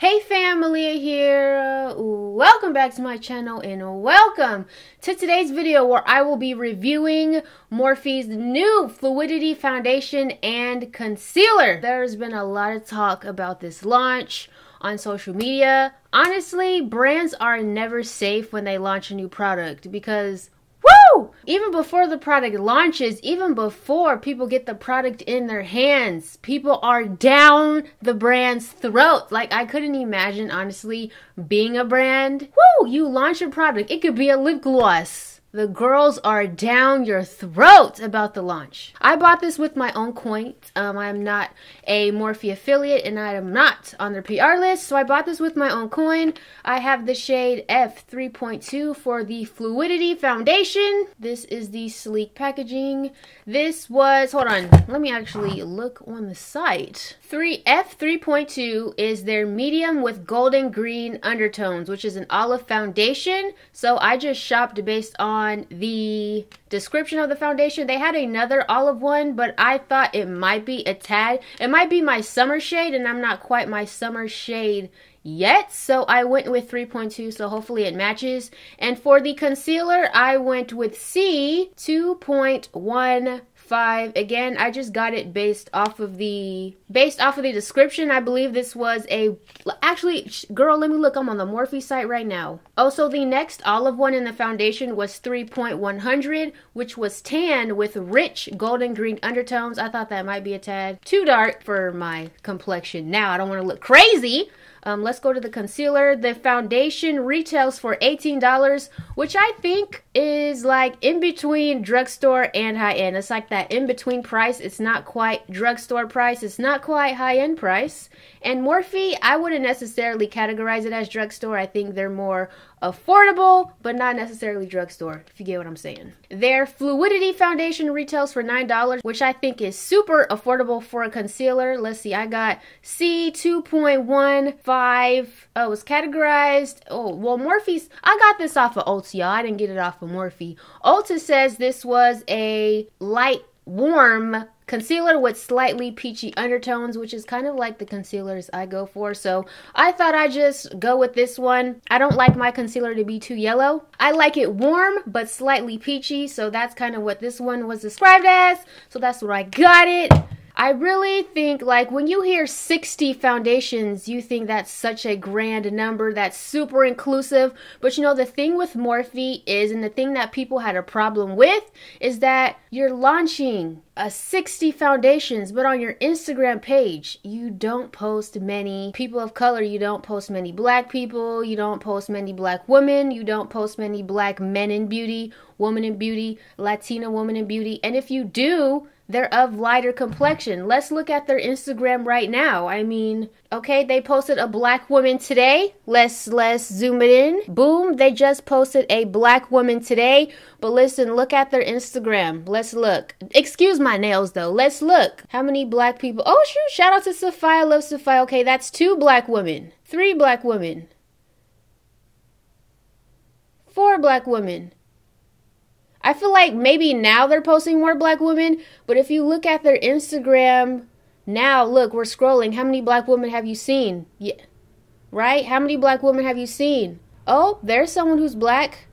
Hey family, here. Welcome back to my channel and welcome to today's video where I will be reviewing Morphe's new Fluidity Foundation and Concealer. There's been a lot of talk about this launch on social media. Honestly, brands are never safe when they launch a new product because even before the product launches, even before people get the product in their hands, people are down the brand's throat. Like, I couldn't imagine, honestly, being a brand. You launch a product. It could be a lip gloss. The girls are down your throat about the launch. I bought this with my own coin. I'm not a Morphe affiliate and I am not on their PR list, so I bought this with my own coin. I have the shade F3.2 for the Fluidity Foundation. This is the sleek packaging. This was, hold on, let me actually look on the site. F3.2 is their medium with golden green undertones, which is an olive foundation. So I just shopped based on the description of the foundation. They had another olive one, but I thought it might be a tad. It might be my summer shade, and I'm not quite my summer shade yet, so I went with 3.2, so hopefully it matches. And for the concealer, I went with C 2.15. Again, I just got it based off of the description. I believe this was actually, girl, let me look. I'm on the Morphe site right now. Also, the next olive one in the foundation was 3.100, which was tan with rich golden green undertones. I thought that might be a tad too dark for my complexion. Now I don't want to look crazy. Let's go to the concealer. The foundation retails for $18, which I think is like in between drugstore and high-end. It's like that in-between price. It's not quite drugstore price. It's not quite high-end price. And Morphe, I wouldn't necessarily categorize it as drugstore. I think they're more affordable, but not necessarily drugstore, if you get what I'm saying. Their Fluidity Foundation retails for $9, which I think is super affordable for a concealer. Let's see, I got C 2.15. Oh, it was categorized. Oh, well, Morphe's, I got this off of Ulta, y'all. I didn't get it off of Morphe. Ulta says this was a light, warm concealer with slightly peachy undertones, which is kind of like the concealers I go for. So I thought I'd just go with this one. I don't like my concealer to be too yellow. I like it warm but slightly peachy. So that's kind of what this one was described as. So that's what I got it. I really think, like, when you hear 60 foundations, you think that's such a grand number, that's super inclusive. But you know, the thing with Morphe is, and the thing that people had a problem with, is that you're launching 60 foundations, but on your Instagram page, you don't post many people of color, you don't post many black people, you don't post many black women, you don't post many black men in beauty, women in beauty, Latina woman in beauty, and if you do, they're of lighter complexion. Let's look at their Instagram right now. I mean, okay, they posted a black woman today. Let's zoom it in. Boom, they just posted a black woman today. But listen, look at their Instagram. Let's look. Excuse my nails though. Let's look. How many black people? Oh shoot, shout out to Sophia. Love Sophia. Okay, that's 2 black women. 3 black women. 4 black women. I feel like maybe now they're posting more black women, but if you look at their Instagram now, look, we're scrolling. How many black women have you seen? Yeah, right? How many black women have you seen? Oh, there's someone who's black.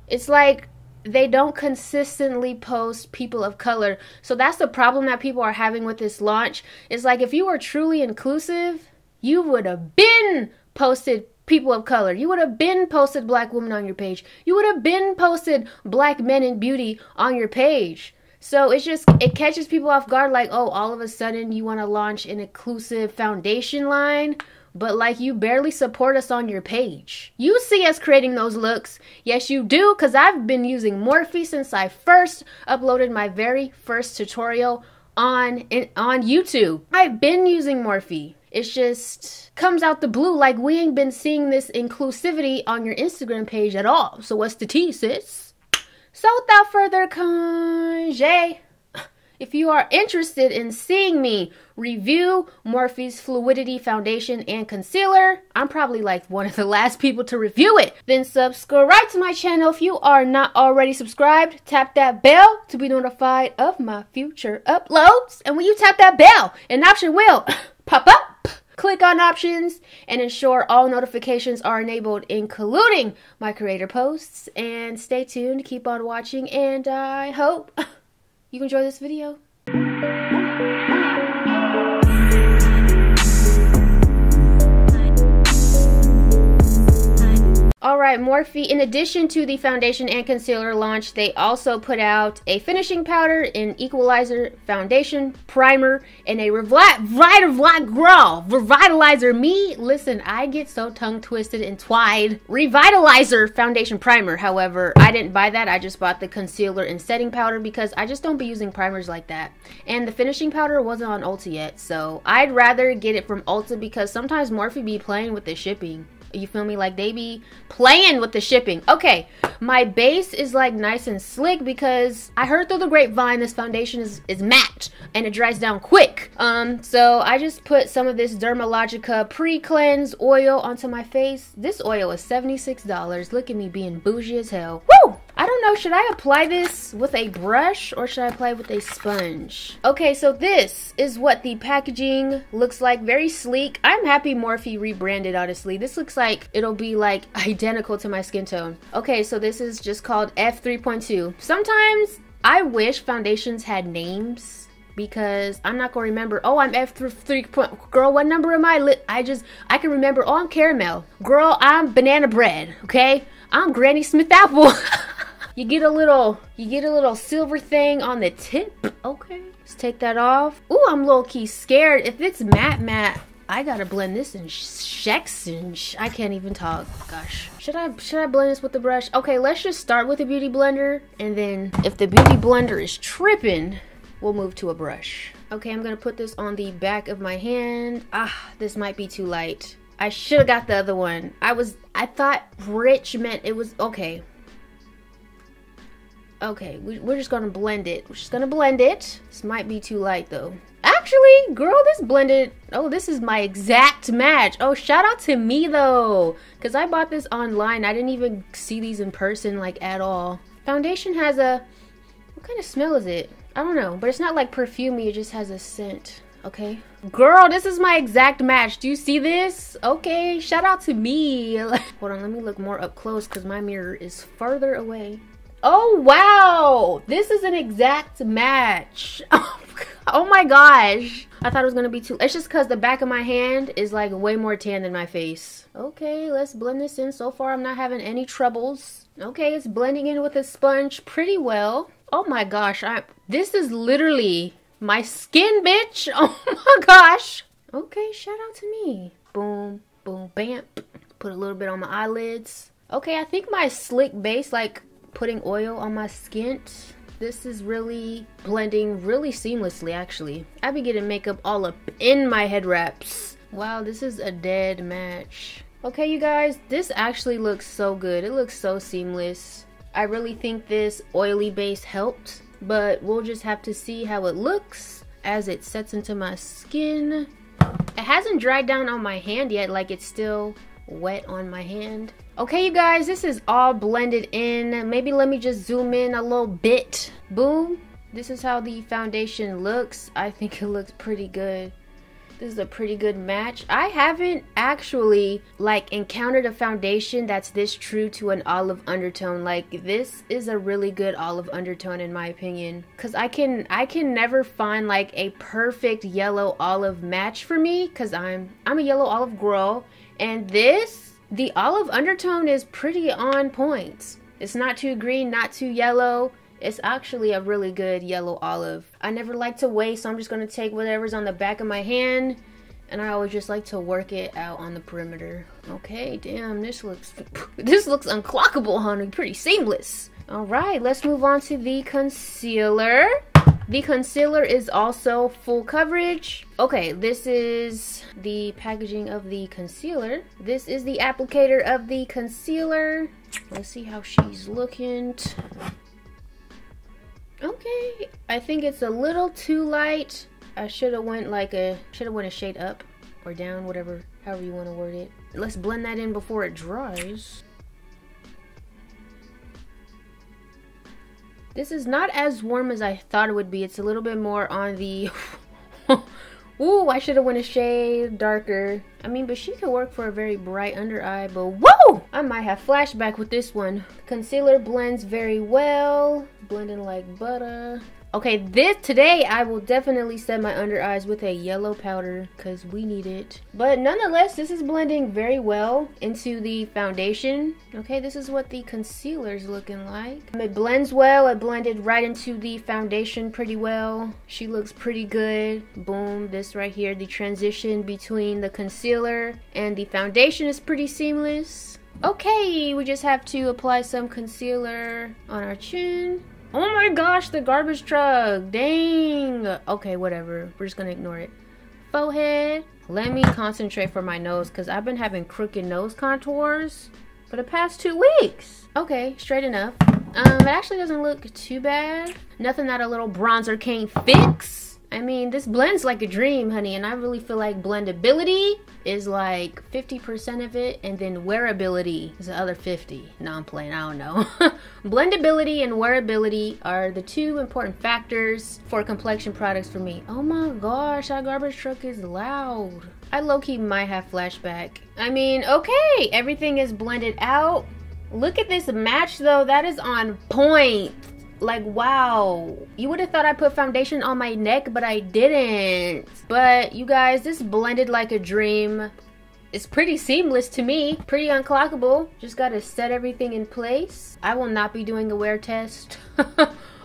It's like they don't consistently post people of color. So that's the problem that people are having with this launch. It's like if you were truly inclusive, you would have been posted people of color. You would have been posted black women on your page. You would have been posted black men in beauty on your page. So it's just, it catches people off guard, like, oh, all of a sudden you want to launch an inclusive foundation line, but like you barely support us on your page. You see us creating those looks. Yes, you do, because I've been using Morphe since I first uploaded my very first tutorial on YouTube. I've been using Morphe. It's just comes out the blue, like we ain't been seeing this inclusivity on your Instagram page at all. So what's the tea, sis? So without further congé, if you are interested in seeing me review Morphe's Fluidity Foundation and Concealer, I'm probably like one of the last people to review it. Then subscribe to my channel if you are not already subscribed. Tap that bell to be notified of my future uploads. And when you tap that bell, an option will pop up Click on options and ensure all notifications are enabled, including my creator posts. And stay tuned, keep on watching, and I hope you enjoy this video. Alright, Morphe, in addition to the foundation and concealer launch, they also put out a finishing powder, an equalizer, foundation, primer, and a revitalizer. Me? Listen, I get so tongue twisted and twide. Revitalizer foundation primer. However, I didn't buy that. I just bought the concealer and setting powder because I just don't be using primers like that. And the finishing powder wasn't on Ulta yet, so I'd rather get it from Ulta because sometimes Morphe be playing with the shipping. You feel me? Like, they be playing with the shipping. Okay, my base is like nice and slick because I heard through the grapevine this foundation is matte and it dries down quick. So I just put some of this Dermalogica pre-cleanse oil onto my face. This oil is $76. Look at me being bougie as hell. Woo! I don't know, should I apply this with a brush or should I apply it with a sponge? Okay, so this is what the packaging looks like. Very sleek. I'm happy Morphe rebranded, honestly. This looks like it'll be like identical to my skin tone. Okay, so this is just called F3.2. Sometimes I wish foundations had names because I'm not gonna remember. Oh, I'm F3. Girl, what number am I? I can remember. Oh, I'm caramel. Girl, I'm banana bread. Okay, I'm Granny Smith apple. You get a little silver thing on the tip. Okay, let's take that off. Ooh, I'm low-key scared. If it's matte, I gotta blend this in I can't even talk. Gosh, should I blend this with the brush? Okay, let's just start with a beauty blender, and then if the beauty blender is tripping, we'll move to a brush. Okay, I'm gonna put this on the back of my hand. Ah, this might be too light. I should have got the other one. I thought rich meant it was okay. Okay, we're just gonna blend it. We're just gonna blend it. This might be too light though. Actually, girl, this blended. Oh, this is my exact match. Oh, shout out to me though, because I bought this online. I didn't even see these in person like at all. Foundation has a, what kind of smell is it? I don't know, but it's not like perfumey. It just has a scent. Okay, girl, this is my exact match. Do you see this? Okay, shout out to me. Hold on, let me look more up close because my mirror is farther away. Oh wow, this is an exact match. Oh my gosh, I thought it was gonna be too. It's just because the back of my hand is like way more tan than my face. Okay, let's blend this in. So far I'm not having any troubles. Okay, it's blending in with a sponge pretty well. Oh my gosh, this is literally my skin, bitch. Oh my gosh. Okay, shout out to me. Boom, boom, bam. Put a little bit on my eyelids. Okay, I think my slick base, like putting oil on my skin, this is really blending really seamlessly. Actually, I be getting makeup all up in my head wraps. Wow, this is a dead match. Okay, you guys, this actually looks so good. It looks so seamless. I really think this oily base helped, but we'll just have to see how it looks as it sets into my skin. It hasn't dried down on my hand yet, like it's still wet on my hand. Okay, you guys, this is all blended in. Maybe let me just zoom in a little bit. Boom. This is how the foundation looks. I think it looks pretty good. This is a pretty good match. I haven't actually like encountered a foundation that's this true to an olive undertone. Like, this is a really good olive undertone in my opinion, because I can never find like a perfect yellow olive match for me, because I'm a yellow olive girl, and the olive undertone is pretty on point. It's not too green, not too yellow. It's actually a really good yellow olive. I never like to waste, so I'm just going to take whatever's on the back of my hand, and I always just like to work it out on the perimeter. Okay, damn, this looks unclockable, honey. Pretty seamless. All right, let's move on to the concealer. The concealer is also full coverage. Okay, this is the packaging of the concealer. This is the applicator of the concealer. Let's see how she's looking. Okay, I think it's a little too light. I should have went a shade up or down, whatever, however you want to word it. Let's blend that in before it dries. This is not as warm as I thought it would be. It's a little bit more on the Ooh, I should have went a shade darker. I mean, but she could work for a very bright under eye, but whoa! I might have flashback with this one. Concealer blends very well, blending like butter. Okay, today I will definitely set my under eyes with a yellow powder because we need it. But nonetheless, this is blending very well into the foundation. Okay, this is what the concealer's looking like. It blends well. It blended right into the foundation pretty well. She looks pretty good. Boom, this right here, the transition between the concealer and the foundation is pretty seamless. Okay, we just have to apply some concealer on our chin. Oh my gosh, the garbage truck. Dang. Okay, whatever. We're just gonna ignore it. Forehead. Let me concentrate for my nose because I've been having crooked nose contours for the past 2 weeks. Okay, straight enough. It actually doesn't look too bad. Nothing that a little bronzer can't fix. I mean, this blends like a dream, honey, and I really feel like blendability is like 50% of it, and then wearability is the other 50. No, I'm playing, I don't know. Blendability and wearability are the 2 important factors for complexion products for me. Oh my gosh, that garbage truck is loud. I low-key might have flashback. I mean, okay, everything is blended out. Look at this match though, that is on point. Like, wow, you would have thought I put foundation on my neck, but I didn't. But you guys, this blended like a dream. It's pretty seamless to me, pretty unclockable. Just gotta set everything in place. I will not be doing a wear test.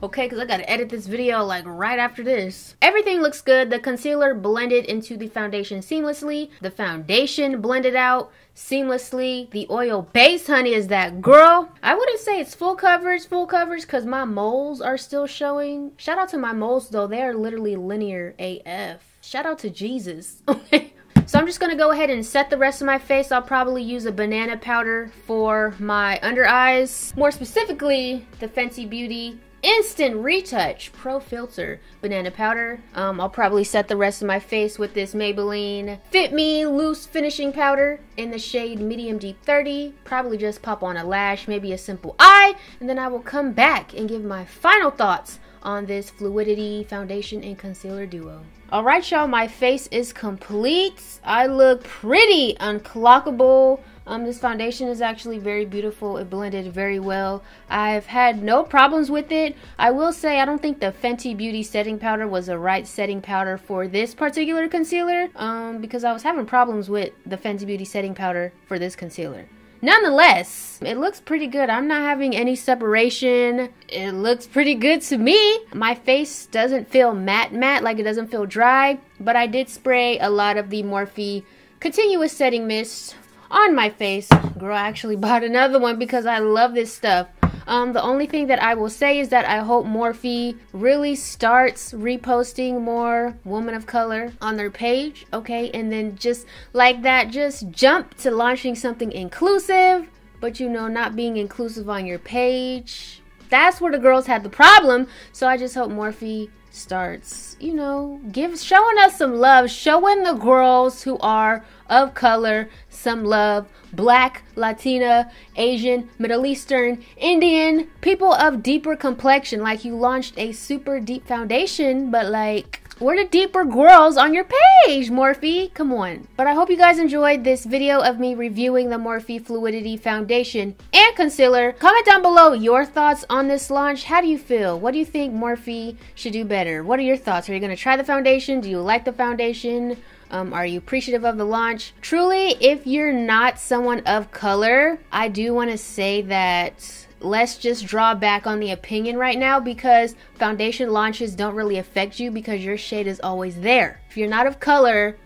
Okay, because I gotta edit this video like right after this. Everything looks good. The concealer blended into the foundation seamlessly. The foundation blended out seamlessly. The oil base, honey, is that girl. I wouldn't say it's full coverage because my moles are still showing. Shout out to my moles though. They are literally linear AF. Shout out to Jesus. Okay. So I'm just going to go ahead and set the rest of my face. I'll probably use a banana powder for my under eyes. More specifically, the Fenty Beauty Instant Retouch Pro Filter banana powder. I'll probably set the rest of my face with this Maybelline Fit Me Loose Finishing Powder in the shade Medium Deep 30. Probably just pop on a lash, maybe a simple eye, and then I will come back and give my final thoughts on this Fluidity Foundation and Concealer Duo. Alright y'all, my face is complete. I look pretty unclockable. This foundation is actually very beautiful. It blended very well. I've had no problems with it. I will say I don't think the Fenty Beauty setting powder was the right setting powder for this particular concealer because I was having problems with the Fenty Beauty setting powder for this concealer. Nonetheless, it looks pretty good. I'm not having any separation. It looks pretty good to me. My face doesn't feel matte, like it doesn't feel dry, but I did spray a lot of the Morphe Continuous Setting Mist on my face. Girl, I actually bought another one because I love this stuff. The only thing that I will say is that I hope Morphe really starts reposting more women of color on their page, okay? And then just like that, just jump to launching something inclusive, but you know, not being inclusive on your page. That's where the girls had the problem. So I just hope Morphe starts, you know, showing us some love, showing the girls who are of color some love. Black, Latina, Asian, Middle Eastern, Indian, people of deeper complexion. Like, you launched a super deep foundation, but like, where the deeper girls on your page, Morphe? Come on. But I hope you guys enjoyed this video of me reviewing the Morphe Fluidity Foundation and Concealer. Comment down below your thoughts on this launch. How do you feel? What do you think Morphe should do better? What are your thoughts? Are you going to try the foundation? Do you like the foundation? Are you appreciative of the launch? Truly, if you're not someone of color, I do want to say that let's just draw back on the opinion right now, because foundation launches don't really affect you because your shade is always there. If you're not of color,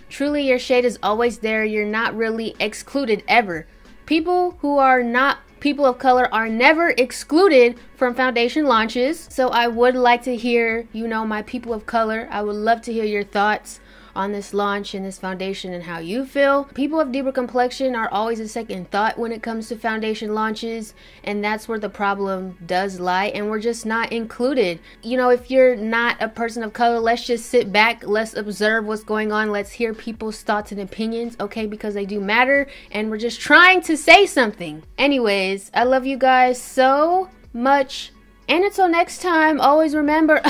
truly your shade is always there. You're not really excluded ever. People who are not people of color are never excluded from foundation launches. So I would like to hear, you know, my people of color, I would love to hear your thoughts on this launch and this foundation and how you feel. People of deeper complexion are always a second thought when it comes to foundation launches, and that's where the problem does lie, and we're just not included. You know, if you're not a person of color, let's just sit back, let's observe what's going on, let's hear people's thoughts and opinions, okay, because they do matter, and we're just trying to say something. Anyways, I love you guys so much, and until next time, always remember,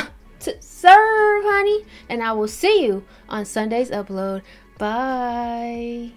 to serve, honey. And I will see you on Sunday's upload. Bye.